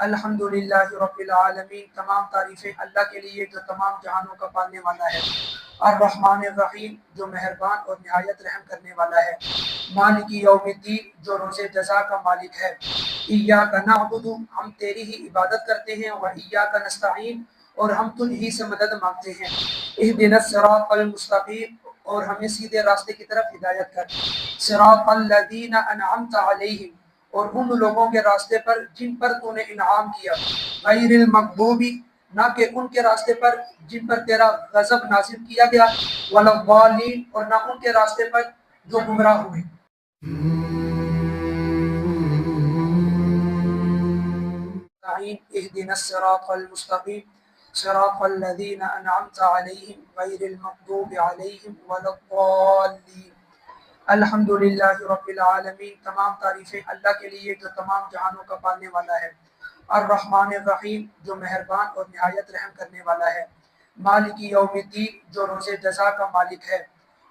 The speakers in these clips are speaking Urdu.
الحمدللہ رب العالمین، تمام تعریفیں اللہ کے لیے جو تمام جہانوں کا پالنے والا ہے۔ الرحمن الرحیم، جو مہربان اور نہایت رحم کرنے والا ہے۔ مالک یوم الدین، جو روز جزا کا مالک ہے۔ ایاک نعبد، ہم تیری ہی عبادت کرتے ہیں، و ایاک نستعین، اور ہم تجھ ہی سے مدد مانگتے ہیں۔ اہدنا الصراط المستقیم، اور ہمیں سیدھے راستے کی طرف ہدایت کر۔ صراط الذین انعمت علیہم، اور ان لوگوں کے راستے پر جن پر تو نے انعام کیا۔ غیر المغضوب، نہ کہ ان کے راستے پر جن پر تیرا غضب نازل کیا گیا، ولا الضالین، اور نہ ان کے راستے پر جو گمراہ ہوئے۔ اهدنا الصراط المستقيم صراط الذين أنعمت عليهم غير المغضوب عليهم ولا الضالين۔ الحمدللہ رب العالمین، تمام تعریفیں اللہ کے لیے جو تمام جہانوں کا پالنے والا ہے۔ الرحمن الرحیم، جو مہربان اور نہایت رحم کرنے والا ہے۔ مالک یوم الدین، جو روز جزا کا مالک ہے۔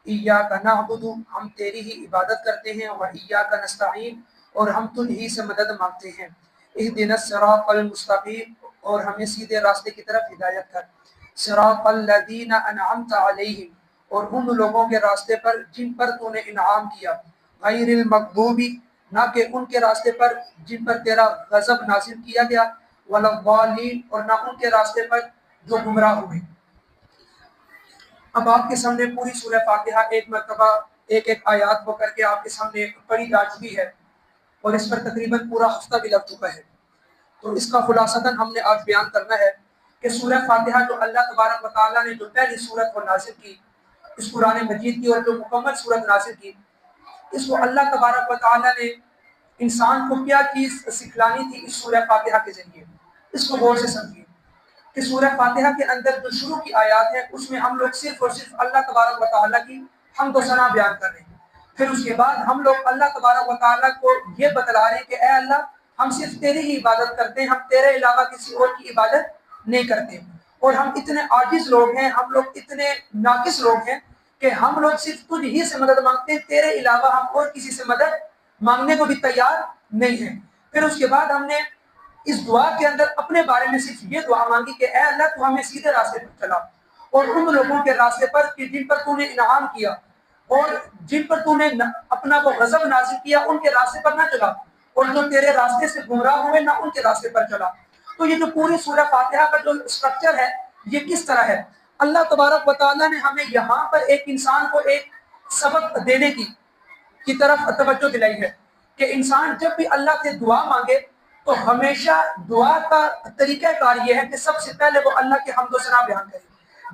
ایاک نعبد، ہم تیری ہی عبادت کرتے ہیں، و ایاک نستعین، اور ہم تجھ ہی سے مدد مانگتے ہیں۔ اہدنا الصراط المستقیم، اور ہمیں سیدھے راستے کی طرف ہدایت کر۔ صراط الذین انعمت علیہم، اور ان لوگوں کے راستے پر جن پر تو نے انعام کیا۔ غیر المغضوب، نہ کہ ان کے راستے پر جن پر تیرا غضب نازل کیا گیا، ولا الضالین، اور نہ ان کے راستے پر جو گمراہ ہوئے۔ اب آپ کے سامنے پوری سورہ فاتحہ ایک مرتبہ ایک ایک آیات ہو کر کے آپ کے سامنے پڑھی جا چکی ہے، اور اس پر تقریباً پورا ہفتہ بھی لگ چکا ہے۔ تو اس کا خلاصتاً ہم نے آج بیان کرنا ہے کہ سورہ فاتحہ جو اللہ تبارک و تعالیٰ نے جو پہلی سورت کو نازل کی اس قرآن مجید کی، اور جو مکمل سورت نازل کی، اس کو اللہ تبارک و تعالیٰ نے انسان کو کیا چیز سکھلانی تھی اس سورہ فاتحہ کے ذریعے۔ اس کو غور سے سمجھیے کہ سورہ فاتحہ کے اندر جو شروع کی آیات ہیں اس میں ہم لوگ صرف اور صرف اللہ تبارک و تعالیٰ کی حمد و ثنا بیان کر رہے ہیں۔ پھر اس کے بعد ہم لوگ اللہ تبارک و تعالیٰ کو یہ بتلا رہے ہیں کہ اے اللہ، ہم صرف تیری ہی عبادت کرتے ہیں، ہم تیرے علاوہ کسی اور کی عبادت نہیں کرتے، اور ہم اتنے عاجز لوگ ہیں، ہم لوگ اتنے ناقص لوگ ہیں کہ ہم لوگ صرف تجھ ہی سے مدد مانگتے ہیں، تیرے علاوہ ہم اور کسی سے مدد مانگنے کو بھی تیار نہیں ہیں۔ پھر اس کے بعد ہم نے اس دعا کے اندر اپنے بارے میں صرف یہ دعا مانگی کہ اے اللہ، تو ہمیں سیدھے راستے پر چلا، اور ان لوگوں کے راستے پر کہ جن پر تو نے انعام کیا اور جن پر تو نے اپنا وہ غضب نازل کیا ان کے راستے پر نہ چلا، اور جو تیرے راستے سے گمراہ ہوئے نہ ان کے راستے پر چلا۔ تو یہ جو پوری سورہ فاتحہ کا جو اسٹرکچر ہے یہ کس طرح ہے؟ اللہ تبارک و تعالیٰ نے ہمیں یہاں پر ایک انسان کو ایک سبق دینے کی طرف توجہ دلائی ہے کہ انسان جب بھی اللہ سے دعا مانگے تو ہمیشہ دعا کا طریقہ کار یہ ہے کہ سب سے پہلے وہ اللہ کے حمد و ثنا بیان کرے۔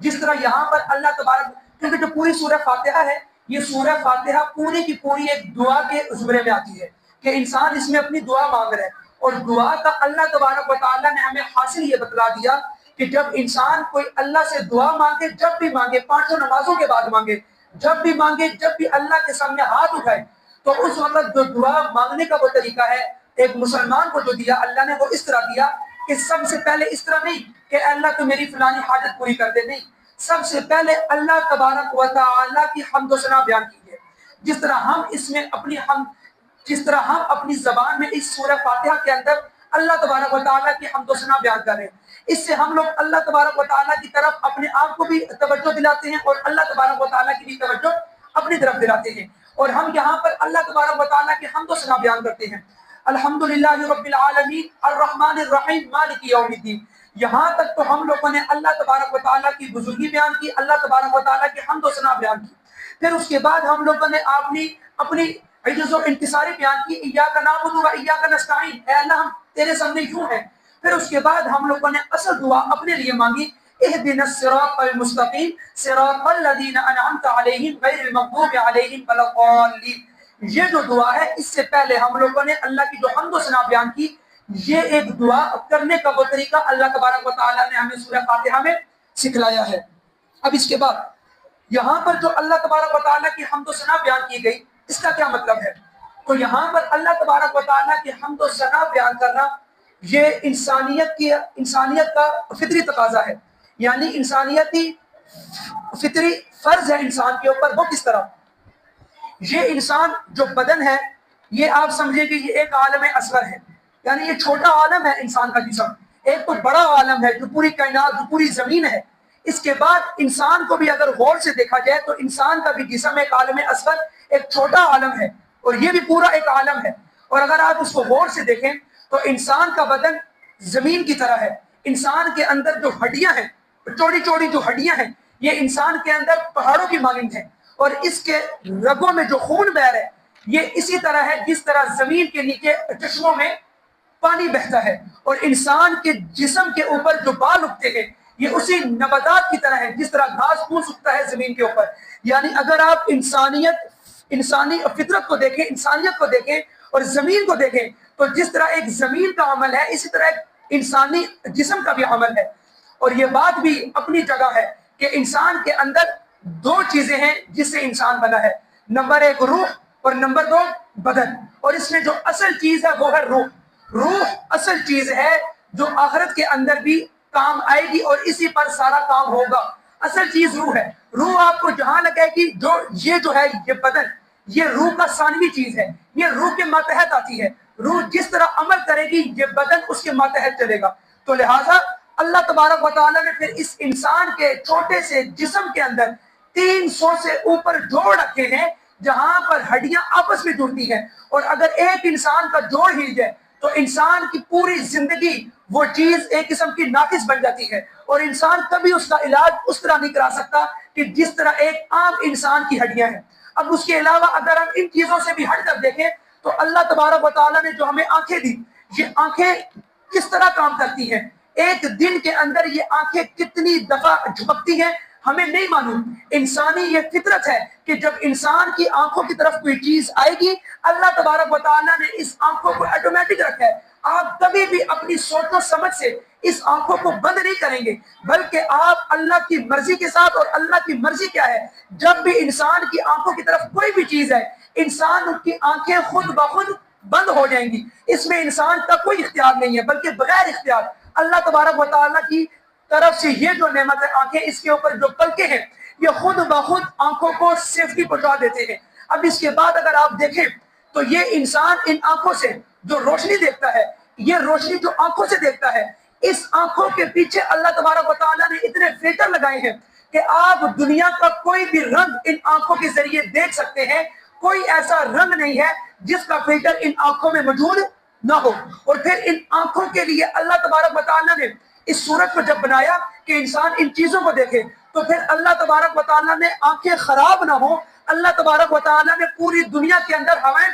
جس طرح یہاں پر اللہ تبارک، کیونکہ جو پوری سورہ فاتحہ ہے یہ سورہ فاتحہ پوری کی پوری ایک دعا کے زمرے میں آتی ہے کہ انسان اس میں اپنی دعا مانگ رہے ہیں، اور دعا کا اللہ تبارک و تعالیٰ نے ہمیں حاصل یہ بتلا دیا کہ جب انسان کوئی اللہ سے دعا مانگے، جب بھی مانگے، پانچوں نمازوں کے بعد مانگے، جب بھی مانگے، جب بھی اللہ کے سامنے ہاتھ اٹھائے، تو اس وقت جو دعا مانگنے کا وہ طریقہ ہے ایک مسلمان کو جو دیا اللہ نے وہ اس طرح دیا کہ سب سے پہلے اس طرح نہیں کہ اے اللہ تو میری فلانی حاجت پوری کر دے، نہیں، سب سے پہلے اللہ تبارک و تعالیٰ کی حمد و ثنا بیان کیجیے۔ جس طرح ہم اس میں جس طرح ہم اپنی زبان میں اس سورہ فاتحہ کے اندر اللہ تبارک و تعالیٰ کی حمد و ثنا بیان کر رہے ہیں، اس سے ہم لوگ اللہ تبارک و تعالیٰ کی طرف اپنے آپ کو بھی توجہ دلاتے ہیں اور اللہ تبارک و تعالیٰ کی بھی توجہ اپنی طرف دلاتے ہیں، اور ہم یہاں پر اللہ تبارک و تعالیٰ کی حمد و ثنا بیان کرتے ہیں۔ الحمدللہ رب العالمین الرحمن الرحیم مالک یوم الدین، یہاں تک تو ہم لوگوں نے اللہ تبارک و تعالیٰ کی بزرگی بیان کی، اللہ تبارک و تعالیٰ کی حمد و ثنا بیان کی۔ پھر اس کے بعد ہم لوگوں نے اپنی عجز و انکساری بیان کی، ایاک نعبد و ایاک نستعین، اے اللہ ہم تیرے سامنے یوں ہیں۔ پھر اس کے بعد ہم لوگوں نے اصل دعا اپنے لیے مانگی، اہدنا الصراط المستقیم صراط الذین انعمت علیہم غیر المغضوب علیہم ولا الضالین۔ یہ جو دعا ہے اس سے پہلے ہم لوگوں نے اللہ کی جو حمد و ثنا بیان کی، یہ ایک دعا کرنے کا وہ طریقہ اللہ تبارک و تعالیٰ نے ہمیں سورہ فاتحہ میں سکھلایا ہے۔ اب اس کے بعد یہاں پر جو اللہ تبارک و تعالیٰ کی حمد و ثنا بیان کی گئی اس کا کیا مطلب ہے؟ تو یہاں پر اللہ تبارک و تعالیٰ کی حمد و ثنا بیان کرنا یہ انسانیت کا فطری تقاضا ہے، یعنی انسانیتی فطری فرض ہے انسان کے اوپر۔ وہ کس طرح؟ یہ انسان جو بدن ہے یہ آپ سمجھیں کہ یہ ایک عالم اصغر ہے، یعنی یہ چھوٹا عالم ہے انسان کا جسم، ایک تو بڑا عالم ہے جو پوری کائنات، جو پوری زمین ہے. اس کے بعد انسان کو بھی اگر غور سے دیکھا جائے تو انسان کا بھی جسم ایک عالم اصغر، ایک چھوٹا عالم ہے، اور یہ بھی پورا ایک عالم ہے. اور اگر آپ اس کو غور سے دیکھیں تو انسان کا بدن زمین کی طرح ہے. انسان کے اندر جو ہڈیاں ہیں، چوڑی چوڑی جو ہڈیاں ہیں، یہ انسان کے اندر پہاڑوں کی مانند ہیں. اور اس کے رگوں میں جو خون بہ رہا ہے یہ اسی طرح ہے جس طرح زمین کے نیچے چشموں میں پانی بہتا ہے. اور انسان کے جسم کے اوپر جو بال اگتے ہیں یہ اسی نباتات کی طرح ہے جس طرح گھاس پھوس اگتا ہے زمین کے اوپر. یعنی اگر آپ انسانی فطرت کو دیکھیں، انسانیت کو دیکھیں اور زمین کو دیکھیں تو جس طرح ایک زمین کا عمل ہے اسی طرح ایک انسانی جسم کا بھی عمل ہے. اور یہ بات بھی اپنی جگہ ہے کہ انسان کے اندر دو چیزیں ہیں جس سے انسان بنا ہے، نمبر 1 روح اور نمبر 2 بدن. اور اس میں جو اصل چیز ہے وہ ہے روح. روح اصل چیز ہے جو آخرت کے اندر بھی کام آئے گی اور اسی پر سارا کام ہوگا. اصل چیز روح ہے. روح آپ کو جہاں لگے گی جو ہے یہ بدن، یہ روح کا ثانوی چیز ہے، یہ روح کے ماتحت آتی ہے. روح جس طرح عمل کرے گی یہ بدن اس کے ماتحت چلے گا. تو لہٰذا اللہ تبارک و تعالیٰ نے پھر اس انسان کے چھوٹے سے جسم کے اندر 300 سے اوپر جوڑ رکھے ہیں جہاں پر ہڈیاں آپس میں جڑتی ہیں. اور اگر ایک انسان کا جوڑ ہل جائے تو انسان کی پوری زندگی وہ چیز ایک قسم کی ناقص بن جاتی ہے، اور انسان کبھی اس کا علاج اس طرح نہیں کرا سکتا کہ جس طرح ایک عام انسان کی ہڈیاں ہیں. اب اس کے علاوہ اگر ہم ان چیزوں سے بھی ہٹ کر دیکھیں تو اللہ تبارک و تعالیٰ نے جو ہمیں آنکھیں دی، یہ آنکھیں کس طرح کام کرتی ہیں، ایک دن کے اندر یہ آنکھیں کتنی دفعہ جھپکتی ہیں ہمیں نہیں معلوم. انسانی یہ فطرت ہے کہ جب انسان کی آنکھوں کی طرف کوئی چیز آئے گی اللہ تبارک و تعالیٰ نے اس آنکھوں کو آٹومیٹک رکھا ہے. آپ کبھی بھی اپنی سوچ و سمجھ سے اس آنکھوں کو بند نہیں کریں گے، بلکہ آپ اللہ کی مرضی کے ساتھ. اور اللہ کی مرضی کیا ہے؟ جب بھی انسان کی آنکھوں کی طرف کوئی بھی چیز ہے انسان کی آنکھیں خود بخود بند ہو جائیں گی. اس میں انسان کا کوئی اختیار نہیں ہے بلکہ بغیر اختیار اللہ تبارک و تعالیٰ کی طرف سے یہ جو نعمت ہے آنکھیں، اس کے اوپر جو پلکیں ہیں یہ خود بخود آنکھوں کو سیفٹی پہنچا دیتے ہیں. اب اس کے بعد اگر آپ دیکھیں تو یہ انسان ان آنکھوں سے جو روشنی دیکھتا ہے، یہ روشنی جو آنکھوں سے دیکھتا ہے، اس آنکھوں کے پیچھے اللہ تبارک و تعالیٰ نے اتنے فلٹر لگائے ہیں کہ آپ دنیا کا کوئی بھی رنگ ان آنکھوں کے ذریعے دیکھ سکتے ہیں. کوئی ایسا رنگ نہیں ہے جس کا فلٹر ان آنکھوں میں موجود نہ ہو. اور پھر ان آنکھوں کے لیے اللہ تبارک و تعالیٰ نے اس صورت کو جب بنایا کہ انسان ان چیزوں کو دیکھے تو پھر اللہ تبارک و تعالیٰ نے آنکھیں خراب نہ ہو، اللہ تبارک و تعالیٰ نے پوری دنیا کے اندر ہوائیں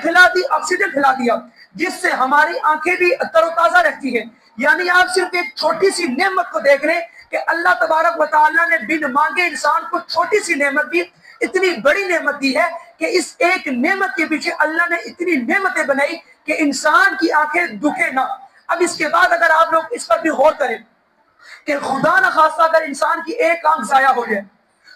پھیلا دی، آکسیجن پھیلا دیا جس سے ہماری آنکھیں بھی تر و تازہ رہتی ہیں. یعنی آپ صرف ایک چھوٹی سی نعمت کو دیکھ لیں کہ اللہ تبارک و تعالیٰ نے بن مانگے انسان کو چھوٹی سی نعمت دی، اتنی بڑی نعمت دی ہے کہ اس ایک نعمت کے پیچھے اللہ نے اتنی نعمتیں بنائی کہ انسان کی آنکھیں دکھے نہ. اب اس کے بعد اگر آپ لوگ اس پر بھی غور کریں کہ خدا نہ خواستہ اگر انسان کی ایک آنکھ ضائع ہو جائے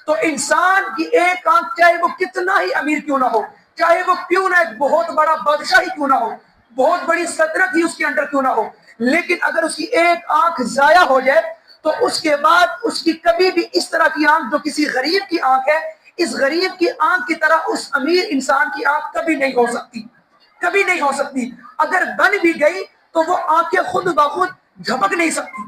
تو انسان کی ایک آنکھ چاہے وہ کتنا ہی امیر کیوں نہ ہو، چاہے وہ کیوں نہ ایک بہت بڑا بادشاہ ہی کیوں نہ ہو، بہت بڑی سلطنت ہی اس کے اندر کیوں نہ ہو، لیکن اگر اس کی ایک آنکھ ضائع ہو جائے تو اس کے بعد اس کی کبھی بھی اس طرح کی آنکھ جو کسی غریب کی آنکھ ہے، اس غریب کی آنکھ کی طرح اس امیر انسان کی آنکھ کبھی نہیں ہو سکتی، کبھی نہیں ہو سکتی. اگر بن بھی گئی تو وہ آنکھیں خود بخود جھپک نہیں سکتی،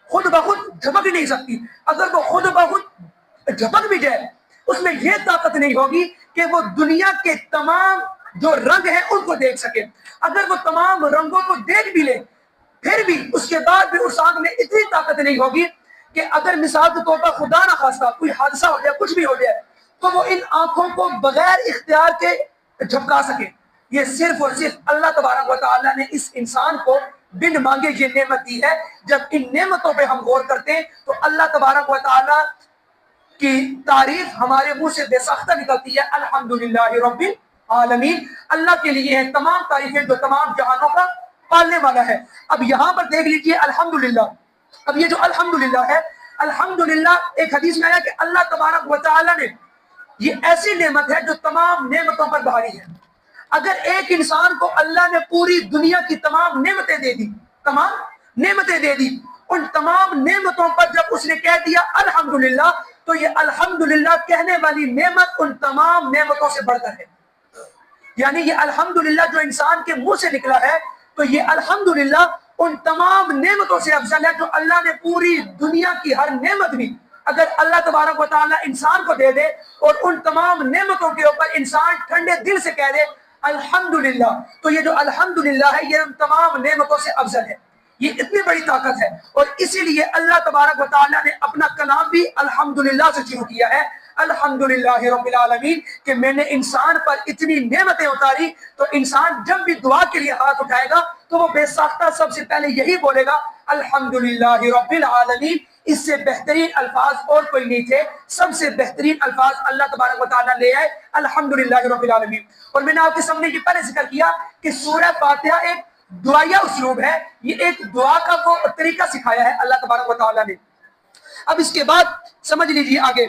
خود بخود جھپک نہیں سکتی. اگر وہ خود بخود جھپک بھی جائے اس میں یہ طاقت نہیں ہوگی کہ وہ دنیا کے تمام جو رنگ ہیں ان کو دیکھ سکے. اگر وہ تمام رنگوں کو دیکھ بھی لے پھر بھی اس کے بعد بھی اس آنکھ میں اتنی طاقت نہیں ہوگی کہ اگر مثال کے طور پر خدا نہ خواستہ کوئی حادثہ ہو جائے، کچھ بھی ہو جائے تو وہ ان آنکھوں کو بغیر اختیار کے جھپکا سکے. یہ صرف اور صرف اللہ تبارک و تعالیٰ نے اس انسان کو بن مانگے یہ نعمت دی ہے. جب ان نعمتوں پہ ہم غور کرتے ہیں تو اللہ تبارک و تعالیٰ کی تعریف ہمارے منہ سے بے ساختہ نکلتی ہے. الحمدللہ رب العالمین، اللہ کے لیے ہے تمام تعریفیں جو تمام جہانوں کا پالنے والا ہے. اب یہاں پر دیکھ لیجئے الحمدللہ. اب یہ جو الحمدللہ ہے، الحمدللہ ایک حدیث میں آیا کہ اللہ تبارک و تعالیٰ نے یہ ایسی نعمت ہے جو تمام نعمتوں پر بھاری ہے. اگر ایک انسان کو اللہ نے پوری دنیا کی تمام نعمتیں دے دی، تمام نعمتیں دے دی، ان تمام نعمتوں پر جب اس نے کہہ دیا الحمدللہ تو یہ الحمدللہ کہنے والی نعمت ان تمام نعمتوں سے بڑھ کر ہے. یعنی یہ الحمدللہ جو انسان کے منہ سے نکلا ہے تو یہ الحمدللہ ان تمام نعمتوں سے افضل ہے جو اللہ نے پوری دنیا کی ہر نعمت بھی اگر اللہ تبارک و تعالیٰ انسان کو دے دے اور ان تمام نعمتوں کے اوپر انسان ٹھنڈے دل سے کہہ دے الحمدللہ، تو یہ جو الحمدللہ ہے یہ ان تمام نعمتوں سے افضل ہے، یہ اتنی بڑی طاقت ہے۔ اور اسی لیے اللہ تبارک و تعالیٰ نے اپنا کلام بھی الحمدللہ سے شروع کیا ہے، الحمدللہ رب العالمین، کہ میں نے انسان پر اتنی نعمتیں اتاری۔ تو انسان جب بھی دعا کے لیے ہاتھ اٹھائے گا تو وہ بے ساختہ سب سے پہلے یہی بولے گا الحمدللہ رب العالمین۔ اس سے بہترین الفاظ اور کوئی نہیں تھے، سب سے بہترین الفاظ اللہ تبارک و تعالیٰ لے آئے الحمدللہ رب العالمین۔ اور میں نے آپ کے سامنے یہ پہلے ذکر کیا کہ سورہ فاتحہ ایک دعائیہ اسلوب ہے، یہ ایک دعا کا وہ طریقہ سکھایا ہے اللہ تبارک و تعالیٰ نے۔ اب اس کے بعد سمجھ لیجیے آگے،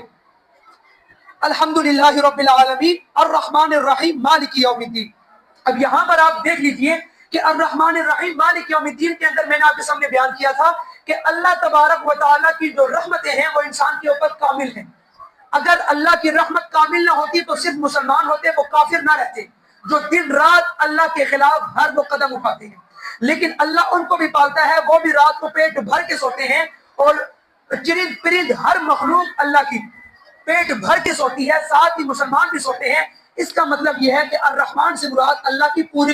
الحمدللہ رب العالمین الرحمن الرحیم مالک یوم الدین۔ اب یہاں پر آپ دیکھ لیجیے کہ الرحمن الرحیم مالک یوم الدین کے اندر میں نے آپ کے سامنے بیان کیا تھا کہ اللہ تبارک و تعالیٰ کی جو رحمتیں ہیں وہ انسان کے اوپر کامل ہیں۔ اگر اللہ کی رحمت کامل نہ ہوتی تو صرف مسلمان ہوتے، وہ کافر نہ رہتے، جو دن رات اللہ کے خلاف ہر وہ قدم اٹھاتے ہیں۔ لیکن اللہ ان کو بھی پالتا ہے، وہ بھی رات کو پیٹ بھر کے سوتے ہیں، اور چرند پرند ہر مخلوق اللہ کی پیٹ بھر کے سوتی ہے، ساتھ ہی مسلمان بھی سوتے ہیں۔ اس کا مطلب یہ ہے کہ الرحمن سے مراد اللہ کی پوری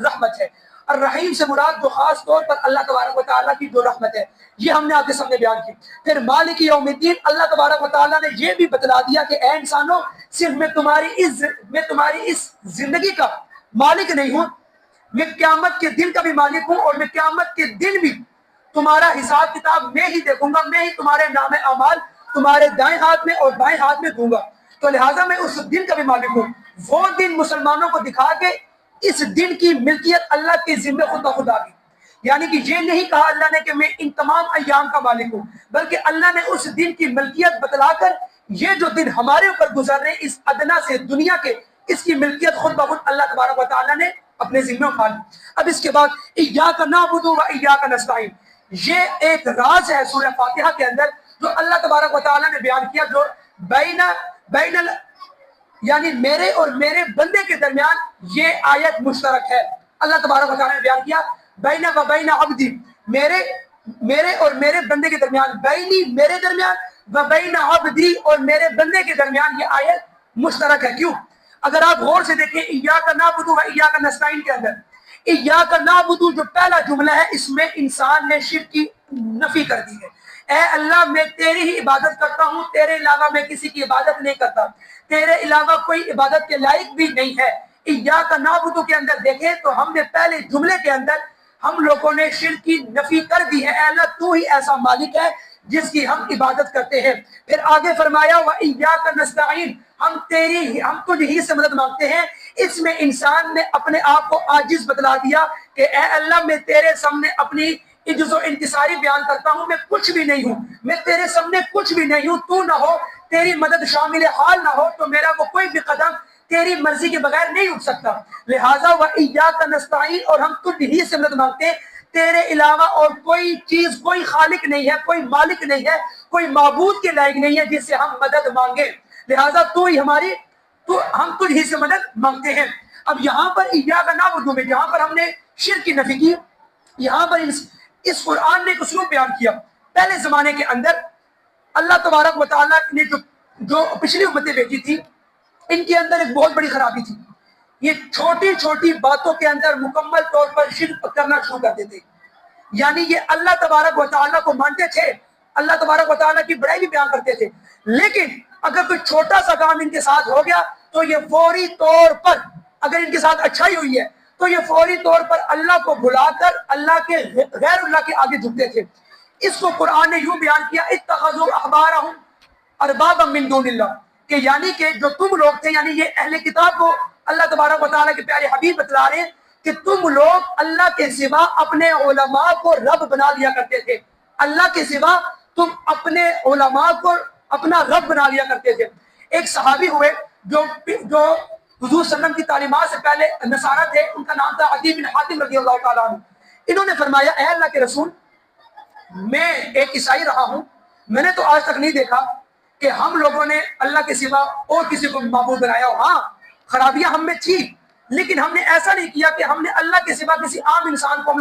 رحمت ہے، الرحیم سے مراد جو خاص طور پر اللہ تبارک و تعالیٰ کی جو رحمت ہے، یہ ہم نے آپ کے سامنے بیان کی۔ پھر مالک یوم الدین، اللہ تبارک و تعالیٰ نے یہ بھی بتلا دیا کہ اے انسانوں، صرف میں تمہاری اس زندگی کا مالک نہیں ہوں، میں قیامت کے دن کا بھی مالک ہوں، اور میں قیامت کے دن بھی تمہارا حساب کتاب میں ہی دیکھوں گا، میں ہی تمہارے نام اعمال تمہارے دائیں ہاتھ میں اور بائیں ہاتھ میں دوں گا۔ تو لہٰذا میں اس دن کا بھی مالک ہوں۔ وہ دن مسلمانوں کو دکھا کے اس دن کی ملکیت اللہ کے ذمے خود بخود آ گئی، یعنی کہ یہ نہیں کہا اللہ نے کہ میں ان تمام ایام کا مالک ہوں، بلکہ اللہ نے اس دن کی ملکیت بتلا کر یہ جو دن ہمارے اوپر گزر رہے ہیں اس ادنا سے دنیا کے، اس کی ملکیت خود بخود اللہ تبارک و تعالیٰ نے اپنے ذمے اٹھا لی۔ اب اس کے بعد ایاک نعبد و ایاک نستعین، یہ ایک راز ہے سورہ فاتحہ کے اندر جو اللہ تبارک و تعالیٰ نے بیان کیا، جو یعنی میرے اور میرے بندے کے درمیان یہ آیت مشترک ہے۔ اللہ تبارک و تعالیٰ نے بیان کیا بین و بین عبدی، میرے اور میرے بندے کے درمیان، بینی میرے درمیان، و بین عبدی اور میرے بندے کے درمیان یہ آیت مشترک ہے۔ کیوں؟ اگر آپ غور سے دیکھیں ایاک نعبد و ایاک نستعین کے اندر ایاک نعبد جو پہلا جملہ ہے اس میں انسان نے شرک کی نفی کر دی ہے۔ اے اللہ میں تیری ہی عبادت کرتا ہوں، تیرے علاوہ میں کسی کی عبادت نہیں کرتا، تیرے علاوہ کوئی عبادت کے لائق بھی نہیں ہے۔ ایاک نعبد کے اندر دیکھیں تو ہم نے پہلے جملے کے اندر ہم لوگوں نے شرک کی نفی کر دی ہے، اے اللہ تو ہی ایسا مالک ہے جس کی ہم عبادت کرتے ہیں۔ پھر آگے فرمایا وَإِيَّاكَ نَسْتَعِينُ، ہم تجھ ہی سے مدد مانگتے ہیں۔ اس میں انسان نے اپنے آپ کو عاجز بتلا دیا کہ اے اللہ میں تیرے سامنے اپنی عجز و انکساری بیان کرتا ہوں، میں کچھ بھی نہیں ہوں، میں تیرے سامنے کچھ بھی نہیں ہوں، تو نہ ہو، تیری مدد شامل حال نہ ہو تو میرا وہ کوئی بھی قدم تیری مرضی کے بغیر نہیں اٹھ سکتا۔ لہٰذا وَإِيَّاكَ نَسْتَعِينُ، اور ہم تجھ ہی سے مدد مانگتے ہیں، تیرے علاوہ اور کوئی چیز، کوئی خالق نہیں ہے، کوئی مالک نہیں ہے، کوئی معبود کے لائق نہیں ہے جس سے ہم مدد مانگے، لہٰذا ہم تجھ ہی سے مدد مانگتے ہیں۔ اب یہاں پر ایاک نعبد میں جہاں پر ہم نے شرک کی نفی کی، یہاں پر اس قرآن نے ایک اسلوب بیان کیا۔ پہلے زمانے کے اندر اللہ تبارک و تعالیٰ نے جو پچھلی امتیں بھیجی تھی ان کے اندر ایک بہت بڑی خرابی تھی، یہ چھوٹی چھوٹی باتوں کے اندر مکمل طور پر شرک کرنا شروع کر دیتے، یعنی یہ اللہ تبارک و تعالیٰ کو مانتے تھے، اللہ تبارک و تعالیٰ کی بڑائی بھی بیان کرتے تھے، لیکن اگر کوئی چھوٹا سا کام ان کے ساتھ ہو گیا تو یہ فوری طور پر، اگر ان کے ساتھ اچھائی ہوئی ہے تو یہ فوری طور پر اللہ کو بھلا کر اللہ کے غیر اللہ کے آگے جھکتے تھے۔ اس کو قرآن نے یوں بیان کیا اتخذوا احبارهم اربابا من دون اللہ، کہ یعنی کہ جو تم لوگ تھے، یعنی یہ اہل کتاب کو اللہ تبارک و تعالیٰ کے پیارے حبیب بتلا رہے ہیں کہ تم لوگ اللہ کے سوا اپنے علماء کو رب بنا لیا کرتے تھے، اللہ کے سوا تم اپنے علماء کو اپنا رب بنا لیا کرتے تھے۔ ایک صحابی ہوئے جو حضور صلی اللہ علیہ وسلم کی تعلیمات سے پہلے نصارہ تھے، ان کا نام تھا عدی بن حاتم رضی اللہ تعالیٰ عنہ۔ انہوں نے فرمایا اے اللہ کے رسول، میں ایک عیسائی رہا ہوں، میں نے تو آج تک نہیں دیکھا کہ ہم لوگوں نے اللہ کے سوا اور کسی کو معبود بنایا ہو۔ ہاں خرابیاں ہم میں تھی، لیکن ہم نے ایسا نہیں کیا کہ ہم نے اللہ کے سوا کسی عام انسان کو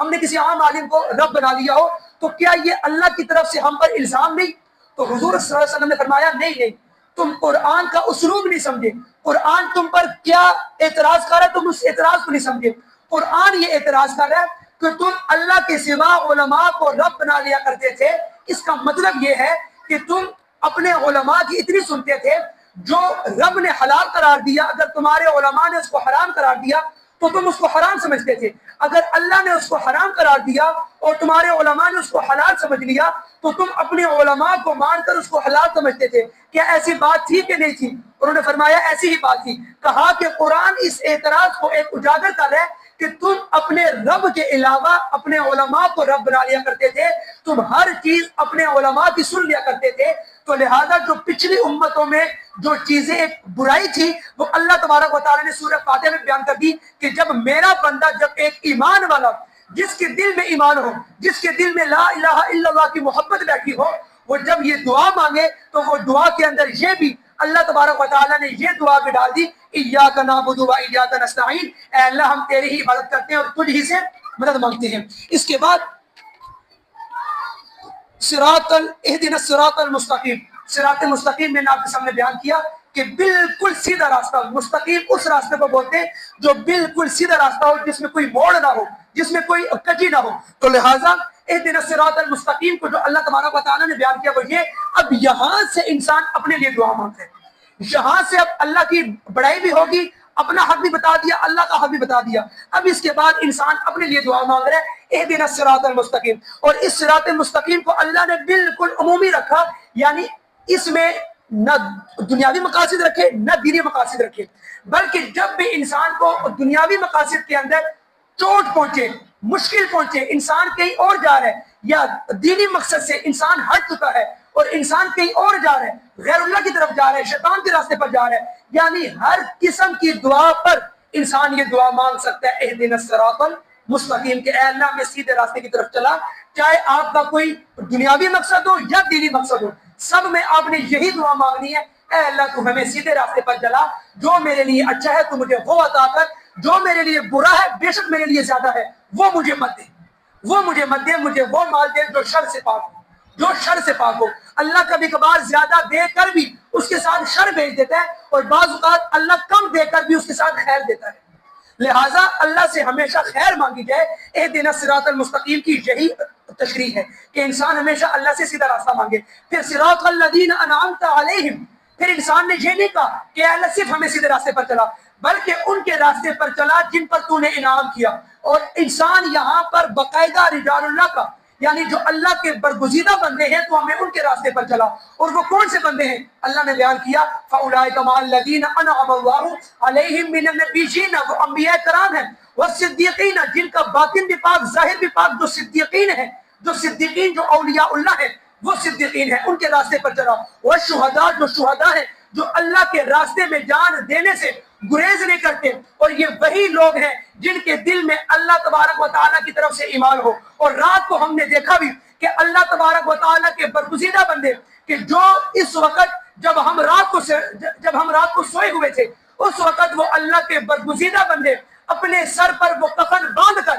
ہم نے کسی عام عالم کو رب بنا لیا ہو. تو کیا یہ اللہ کی طرف سے ہم پر الزام نہیں؟ تو حضور صلی اللہ علیہ وسلم نے فرمایا نہیں، تم قرآن کا اسلوب نہیں سمجھے. قرآن تم پر کیا اعتراض کر رہا ہے، تم اس اعتراض کو نہیں سمجھے. قرآن یہ اعتراض کر رہا ہے کہ تم اللہ کے سوا علماء کو رب بنا لیا کرتے تھے. اس کا مطلب یہ ہے کہ تم اپنے علماء کی اتنی سنتے تھے. جو رب نے حلال قرار دیا، اگر تمہارے علماء نے اس کو حرام قرار دیا تو تم اس کو حرام سمجھتے تھے. اگر اللہ نے اس کو حرام قرار دیا اور تمہارے علماء نے اس کو حلال سمجھ لیا تو تم اپنے علماء کو مان کر اس کو حلال سمجھتے تھے. کیا ایسی بات تھی کہ نہیں تھی؟ انہوں نے فرمایا ایسی ہی بات تھی. کہا کہ قرآن اس اعتراض کو ایک اجاگر کر رہا ہے کہ تم اپنے رب کے علاوہ اپنے علماء کو رب بنا لیا کرتے تھے. تم ہر چیز اپنے علماء کی سن لیا کرتے تھے. تو لہذا جو پچھلی امتوں میں جو چیزیں ایک برائی تھی وہ اللہ تبارک و تعالیٰ نے سورہ فاتحہ میں بیان کر دی کہ جب میرا بندہ، جب ایک ایمان والا جس کے دل میں ایمان ہو، جس کے دل میں لا الہ الا اللہ کی محبت بیٹھی ہو، وہ جب یہ دعا مانگے تو وہ دعا کے اندر یہ بھی اللہ تبارک و تعالیٰ نے یہ دعا بھی ڈال دی، ایاک نعبد و ایاک نستعین، اے اللہ ہم تیری ہی عبادت کرتے ہیں اور تجھ ہی سے مدد مانگتے ہیں. اس کے بعد اہدنا الصراط المستقیم، صراط مستقیم میں نے آپ کے سامنے بیان کیا کہ بالکل سیدھا راستہ. مستقیم اس راستے کو بولتے ہیں جو بالکل سیدھا راستہ ہو، جس میں کوئی موڑ نہ ہو، جس میں کوئی کجی نہ ہو. تو لہٰذا اہدنا الصراط المستقیم کو جو اللہ تبارک و تعالیٰ نے بیان کیا وہ یہ. اب یہاں سے انسان اپنے لیے دعا مانگتا ہے. یہاں سے اب اللہ کی بڑائی بھی ہوگی، اپنا حق بھی بتا دیا، اللہ کا حق بھی بتا دیا. اب اس کے بعد انسان اپنے لیے دعا مانگ رہا ہے اہدنا الصراط المستقیم. اور اس صراط مستقیم کو اللہ نے بالکل عمومی رکھا، یعنی اس میں نہ دنیاوی مقاصد رکھے نہ دینی مقاصد رکھے، بلکہ جب بھی انسان کو دنیاوی مقاصد کے اندر چوٹ پہنچے، مشکل پہنچے، انسان کہیں اور جا رہا ہے یا دینی مقصد سے انسان ہٹ چکا ہے اور انسان کہیں اور جا رہا ہے، غیر اللہ کی طرف جا رہا ہے، شیطان کے راستے پر جا رہا ہے، یعنی ہر قسم کی دعا پر انسان یہ دعا مانگ سکتا ہے اہدنا الصراط المستقیم کہ اے اللہ میں سیدھے راستے کی طرف چلا. چاہے آپ کا کوئی دنیاوی مقصد ہو یا دینی مقصد ہو، سب میں آپ نے یہی دعا مانگنی ہے اے اللہ تو ہمیں سیدھے راستے پر چلا. جو میرے لیے اچھا ہے تو مجھے وہ عطا کر، جو میرے لیے برا ہے بے شک میرے لیے زیادہ ہے وہ مجھے مت دے، وہ مجھے مت دے، مجھے وہ مال دے جو شر سے پاک ہو، جو شر سے پاک ہو. اللہ کبھی کبھار زیادہ دے کر بھی اس کے ساتھ شر بھیج دیتا ہے اور بعض اوقات اللہ کم دے کر بھی اس کے ساتھ خیر دیتا ہے. لہٰذا اللہ سے ہمیشہ خیر مانگی جائے. اہدنا الصراط المستقیم کی یہی تشریح ہے کہ انسان ہمیشہ اللہ سے سیدھا راستہ مانگے. پھر صراط الذین انعمت علیہم، پھر انسان نے یہ نہیں کہا کہ اے اللہ صرف ہمیں سیدھے راستے پر چلا، بلکہ ان کے راستے پر چلا جن پر تو نے انعام کیا. اور انسان یہاں پر باقاعدہ رجال اللہ کا، یعنی جو اللہ کے برگزیدہ بندے ہیں تو ہمیں ان کے راستے پر چلا. اور وہ کون سے بندے ہیں؟ اللہ نے بیان کیا فَأُولَٰئِكَ مَعَ الَّذِينَ أَنْعَمَ اللَّهُ عَلَيْهِم مِّنَ النَّبِيِّينَ، وہ انبیاء کرام ہیں، وَالصِّدِّيقِينَ جن کا باطن بھی پاک ظاہر بھی پاک، جو صدیقین ہیں، جو صدیقین جو اولیاء اللہ ہیں وہ صدیقین ہیں، ان کے راستے پر چلا. والشہداء جو شہداء ہیں، جو اللہ کے راستے میں جان دینے سے گریز نہیں کرتے. اور یہ وہی لوگ ہیں جن کے دل میں اللہ تبارک و تعالیٰ کی طرف سے ایمان ہو. اور رات کو ہم نے دیکھا بھی کہ اللہ تبارک و تعالیٰ کے برگزیدہ بندے کہ جو اس وقت جب ہم رات کو سوئے ہوئے تھے اس وقت وہ اللہ کے برگزیدہ بندے اپنے سر پر وہ کفن باندھ کر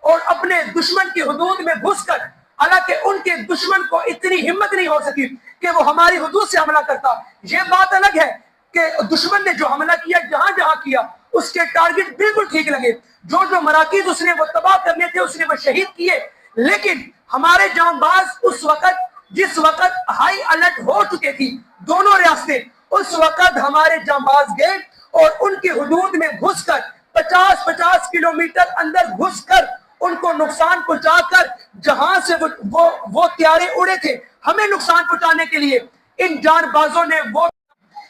اور اپنے دشمن کی حدود میں گھس کر، حالانکہ ان کے دشمن کو اتنی ہمت نہیں ہو سکی کہ وہ ہماری حدود سے حملہ کرتا. یہ بات الگ ہے کہ دشمن نے جو حملہ کیا جہاں جہاں کیا اس کے ٹارگٹ بالکل ٹھیک لگے، جو مراکز اس نے وہ تباہ کرنے تھے اس نے وہ شہید کیے. لیکن ہمارے جاں باز اس وقت جس وقت ہائی الرٹ ہو چکے تھی دونوں ریاستیں، اس وقت ہمارے جاں باز گئے اور ان کی حدود میں گھس کر 50 کلومیٹر اندر گھس کر ان کو نقصان پہنچا کر، جہاں سے وہ طیارے اڑے تھے ہمیں نقصان پہنچانے کے لیے، ان جان بازوں نے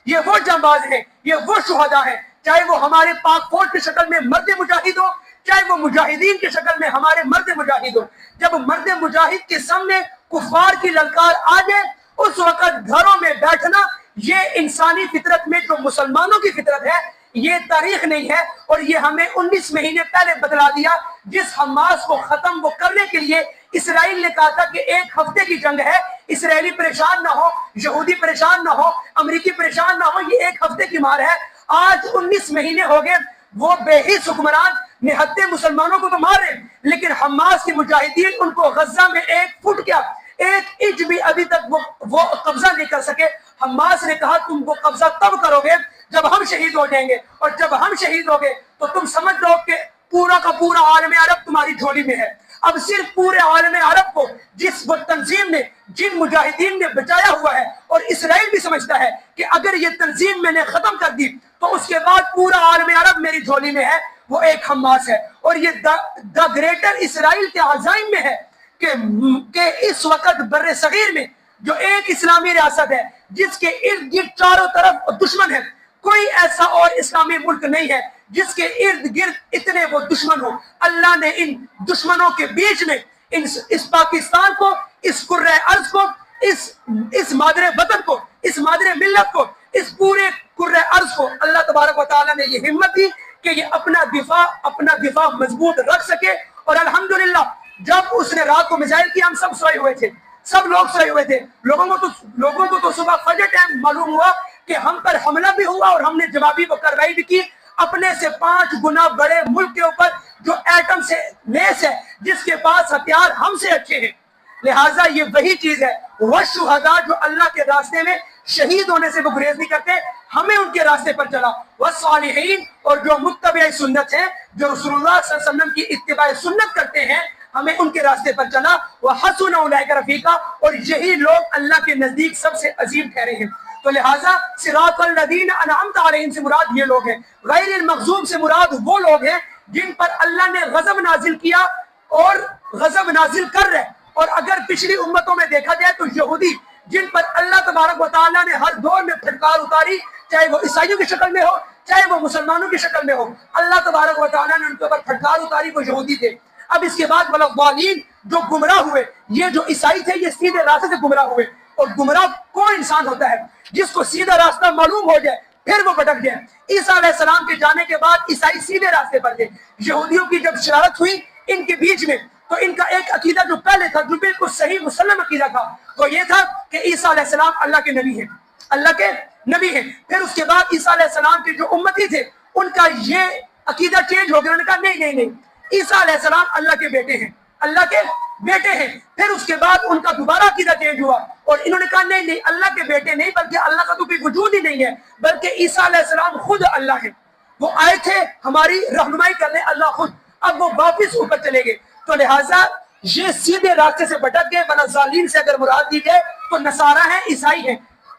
یہ وہ جانباز ہیں، یہ وہ شہداء ہیں، چاہے وہ ہمارے پاک فوج کی شکل میں مرد مجاہد ہو، چاہے وہ مجاہدین کی شکل میں ہمارے مرد مجاہد ہو. جب مرد مجاہد کے سامنے کفار کی للکار آ جائے اس وقت گھروں میں بیٹھنا یہ انسانی فطرت میں جو مسلمانوں کی فطرت ہے یہ تاریخ نہیں ہے. اور یہ ہمیں 19 مہینے پہلے بدلا دیا. جس حماس کو ختم وہ کرنے کے لیے اسرائیل نے کہا تھا کہ 1 ہفتے کی جنگ ہے، اسرائیلی پریشان نہ ہو، یہودی پریشان نہ ہو، امریکی پریشان نہ ہو، یہ 1 ہفتے کی مار ہے. آج 19 مہینے ہو گئے وہ بے حس حکمران نہتے مسلمانوں کو تو مارے، لیکن حماس کے مجاہدین ان کو غزہ میں 1 فٹ کیا 1 انچ بھی ابھی تک وہ قبضہ نہیں کر سکے۔ حماس نے کہا تم وہ قبضہ تب کرو گے جب ہم شہید ہو جائیں گے، اور جب ہم شہید ہو گے تو تم سمجھ لو کہ پورا کا پورا عالم عرب تمہاری جھولی میں ہے۔ اب صرف پورے عالم عرب کو جس وہ تنظیم نے جن مجاہدین نے بچایا ہوا ہے، اور اسرائیل بھی سمجھتا ہے کہ اگر یہ تنظیم میں نے ختم کر دی تو اس کے بعد پورا عالم عرب میری جھولی میں ہے، وہ ایک حماس ہے۔ اور یہ دا گریٹر اسرائیل کے عزائم میں ہے کہ اس وقت بر صغیر میں جو ایک اسلامی ریاست ہے جس کے ارد گرد چاروں طرف دشمن ہے، کوئی ایسا اور اسلامی ملک نہیں ہے جس کے ارد گرد اتنے وہ دشمن ہو۔ اللہ نے ان دشمنوں کے بیچ میں اس پاکستان کو، اس کرۂ ارض کو، اس مادر وطن کو، اس مادر ملت کو، اس پورے کرۂ ارض کو اللہ تبارک و تعالیٰ نے یہ ہمت دی کہ یہ اپنا دفاع مضبوط رکھ سکے۔ اور الحمدللہ جب اس نے رات کو میزائل کیا ہم سب سوئے ہوئے تھے، سب لوگ سوئے ہوئے تھے، لوگوں کو تو صبح فجر ٹائم معلوم ہوا کہ ہم پر حملہ بھی ہوا اور ہم نے جوابی کارروائی بھی کی اپنے سے 5 گنا بڑے ملک کے اوپر جو ایٹم سے لیس ہے، جس کے پاس ہتھیار ہم سے اچھے ہیں۔ لہٰذا یہ وہی چیز ہے والشہداء جو اللہ کے راستے میں شہید ہونے سے وہ گریز نہیں کرتے، ہمیں ان کے راستے پر چلا، والصالحین اور جو متبع سنت ہیں، جو رسول اللہ صلی اللہ علیہ وسلم کی اتباع سنت کرتے ہیں، ہمیں ان کے راستے پر چلا، وحسن اولئک رفیقا، اور یہی لوگ اللہ کے نزدیک سب سے عظیم ٹھہرے ہیں۔ تو لہٰذا صراط الذین انعمت علیہم سے مراد یہ لوگ ہیں، غیر المغضوب سے مراد وہ لوگ ہیں جن پر اللہ نے غضب نازل کیا اور غضب نازل کر رہے۔ اور اگر پچھلی امتوں میں دیکھا جائے تو یہودی جن پر اللہ تبارک و تعالیٰ نے ہر دور میں پھٹکار اتاری، چاہے وہ عیسائیوں کی شکل میں ہو چاہے وہ مسلمانوں کی شکل میں ہو، اللہ تبارک و تعالیٰ نے ان کے اوپر پھٹکار اتاری، وہ یہودی تھے۔ اب اس کے بعد والضالین جو گمراہ ہوئے، یہ جو عیسائی تھے یہ سیدھے راستے سے گمراہ ہوئے۔ اور گمراہ کون انسان ہوتا ہے؟ جس کو سیدھا راستہ معلوم ہو جائے پھر وہ بھٹک جائے۔ عیسیٰ علیہ السلام کے جانے کے بعد عیسائی سیدھے راستے پر تھے۔ یہودیوں کی جب شرارت ہوئی ان کے بیچ میں، تو ان کا ایک عقیدہ جو پہلے تھا، جو بالکل صحیح مسلم عقیدہ تھا، وہ یہ تھا کہ عیسیٰ علیہ السلام اللہ کے نبی ہیں، اللہ کے نبی ہیں۔ پھر اس کے بعد عیسیٰ علیہ السلام کے جو امتی تھے ان کا یہ عقیدہ چینج ہو گیا، انہوں نے کہا نہیں، عیسیٰ علیہ السلام اللہ کے بیٹے ہیں، اللہ کے بیٹے ہیں۔ پھر اس کے بعد ان کا دوبارہ عقیدہ چینج ہوا اور انہوں نے کہا نہیں، اللہ کے بیٹے نہیں، بلکہ اللہ کا تو کوئی وجود ہی نہیں ہے، بلکہ عیسیٰ علیہ السلام خود اللہ ہے، وہ آئے تھے ہماری رہنمائی کرنے، اللہ خود، اب وہ واپس اوپر چلے گئے۔ تو لہٰذا یہ سیدھے راستے سے بھٹک گئے، ورنہ ظالم سے اگر مراد دی جائے تو نصارہ ہیں، عیسائی ہیں،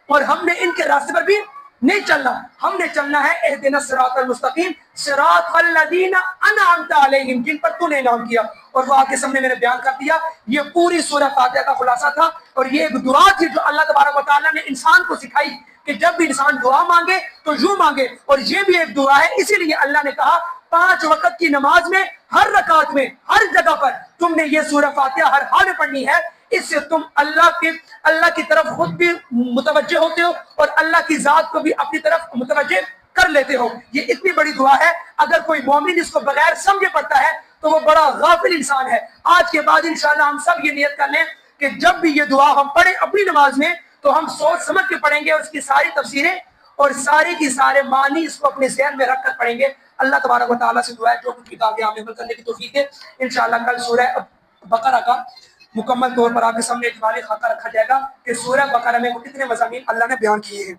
اور ہم نے ان کے راستے پر بھی نہیں چلنا، ہم نے چلنا ہے اہدنا الصراط المستقیم، صراط الذین انعمت علیہم، جن پر تو نے انعام کیا۔ اور وہ آگے سامنے میں نے بیان کر دیا، یہ پوری سورہ فاتحہ کا خلاصہ تھا، اور یہ ایک دعا تھی جو اللہ تبارک و تعالیٰ نے انسان کو سکھائی کہ جب بھی انسان دعا مانگے تو یوں مانگے، اور یہ بھی ایک دعا ہے۔ اسی لیے اللہ نے کہا 5 وقت کی نماز میں ہر رکعت میں ہر جگہ پر تم نے یہ سورہ فاتحہ ہر حال میں پڑھنی ہے، اس سے تم اللہ کی طرف خود بھی متوجہ ہوتے ہو اور اللہ کی ذات کو بھی اپنی طرف متوجہ کر لیتے ہو۔ یہ اتنی بڑی دعا ہے، اگر کوئی مومن اس کو بغیر سمجھے پڑھتا ہے تو وہ بڑا غافل انسان ہے۔ آج کے بعد انشاءاللہ ہم سب یہ نیت کر لیں کہ جب بھی یہ دعا ہم پڑھیں اپنی نماز میں تو ہم سوچ سمجھ کے پڑھیں گے، اور اس کی ساری تفسیریں اور سارے کی سارے معنی اس کو اپنے ذہن میں رکھ کر پڑھیں گے۔ اللہ تبارک و تعالیٰ سے دعا ہے جو کچھ بھی کہا گیا ہمیں عمل کرنے کی توفیق ہے۔ انشاءاللہ کل سورہ بقرہ کا مکمل طور پر آپ کے سامنے اجمالی خاکہ رکھا جائے گا کہ سورہ بقرہ میں کتنے مضامین اللہ نے بیان کیے ہیں۔